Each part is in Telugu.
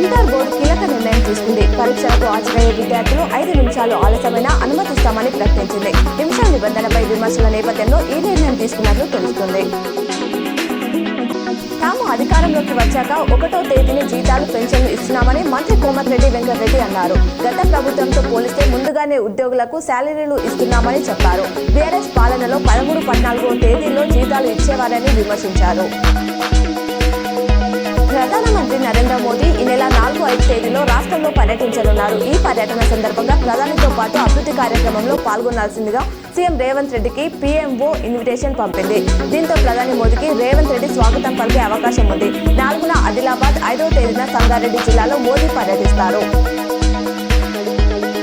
ఇంటర్ బోర్డు కీలక నిర్ణయం తీసుకుంది. పరీక్షలకు హాజరయ్యే విద్యార్థులు 5 నిమిషాలు ఆలస్యమైనా అనుమతిస్తామని ప్రకటించింది. నిమిషం నిబంధనపై విమర్శల నేపథ్యంలో ఈ నిర్ణయం తీసుకున్నట్లు తెలుస్తుంది. తాము అధికారంలోకి వచ్చాక 1వ తేదీని జీతాలు పెన్షన్లు ఇస్తున్నామని మంత్రి కోమటిరెడ్డి వెంకటరెడ్డి అన్నారు. గత ప్రభుత్వంతో పోలిస్తే ముందుగానే ఉద్యోగులకు శాలరీలు ఇస్తున్నామని చెప్పారు. బీఆర్ఎస్ పాలనలో 13, 14వ తేదీల్లో జీతాలు ఇచ్చేవారని విమర్శించారు. ప్రధానమంత్రి నరేంద్ర మోదీ ఈ నెల 4, 5 తేదీలో రాష్ట్రంలో పర్యటించనున్నారు. ఈ పర్యటన సందర్భంగా ప్రధానితో పాటు అభివృద్ధి కార్యక్రమంలో పాల్గొనాల్సిందిగా సీఎం రేవంత్ రెడ్డికి పీఎంఓ ఇన్విటేషన్ పంపింది. దీంతో ప్రధాని మోదీకి రేవంత్ రెడ్డి స్వాగతం పలికే అవకాశం ఉంది. 4న ఆదిలాబాద్, 5వ తేదీన సంగారెడ్డి జిల్లాలో మోదీ పర్యటిస్తారు.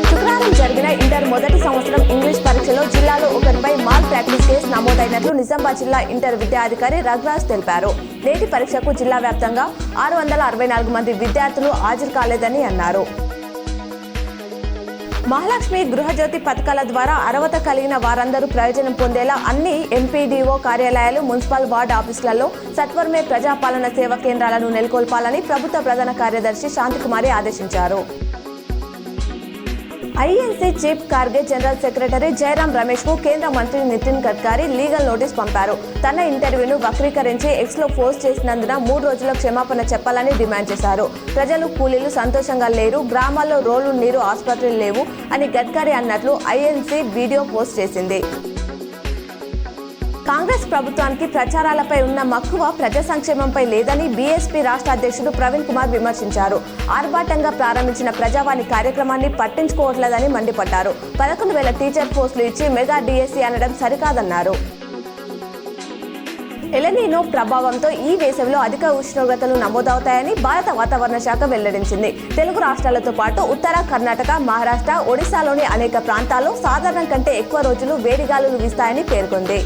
శుక్రవారం జరిగిన ఇంటర్ మొదటి సంవత్సరం ఇంగ్లీష్ పరీక్షలో జిల్లాలో ఒకరిపై మాల్ ప్రాక్టీస్ కేసు నమోదైనట్లు నిజామాబాద్ జిల్లా ఇంటర్ విద్యాధికారి రఘురాజ్ తెలిపారు. నేటి పరీక్షకు జిల్లా వ్యాప్తంగా 664 మంది విద్యార్థులు హాజరు కాలేదని అన్నారు. మహాలక్ష్మి గృహజ్యోతి పథకాల ద్వారా అర్హత కలిగిన వారందరూ ప్రయోజనం పొందేలా అన్ని ఎంపీడీఓ కార్యాలయాలు, మున్సిపల్ వార్డు ఆఫీసులలో సత్వరమే ప్రజాపాలన సేవా కేంద్రాలను నెలకొల్పాలని ప్రభుత్వ ప్రధాన కార్యదర్శి శాంతికుమారి ఆదేశించారు. INC chief Kharge general secretary Jayaram Ramesh కు కేంద్ర మంత్రి నితిన్ గడ్కరీ లీగల్ నోటీస్ పంపారు. తన ఇంటర్వ్యూను వక్రీకరించి ఎక్స్లో పోస్ట్ చేసినందున 3 రోజుల క్షమాపణ చెప్పాలని డిమాండ్ చేశారు. ప్రజలు, కూలీలు సంతోషంగా లేరు, గ్రామాల్లో రోడ్లు, నీరు, ఆసుపత్రులు లేవు అని గడ్కరీ అన్నట్లు ఐఎన్సీ వీడియో పోస్ట్ చేసింది. కాంగ్రెస్ ప్రభుత్వానికి ప్రచారాలపై ఉన్న మక్కువ ప్రజా సంక్షేమంపై లేదని బీఎస్పీ రాష్ట్ర అధ్యక్షుడు ప్రవీణ్ కుమార్ విమర్శించారు. ఆర్భాటంగా ప్రారంభించిన ప్రజావాణి కార్యక్రమాన్ని పట్టించుకోవట్లేదని మండిపడ్డారు. 11,000 టీచర్ పోస్టులు ఇచ్చి మెగా డిఎస్సీ అనడం సరికాదన్నారు. ఎలనీనో ప్రభావంతో ఈ వేసవిలో అధిక ఉష్ణోగ్రతలు నమోదవుతాయని భారత వాతావరణ శాఖ వెల్లడించింది. తెలుగు రాష్ట్రాలతో పాటు ఉత్తర కర్ణాటక, మహారాష్ట్ర, ఒడిశాలోని అనేక ప్రాంతాల్లో సాధారణం కంటే ఎక్కువ రోజులు వేడిగాలులు వీస్తాయని పేర్కొంది.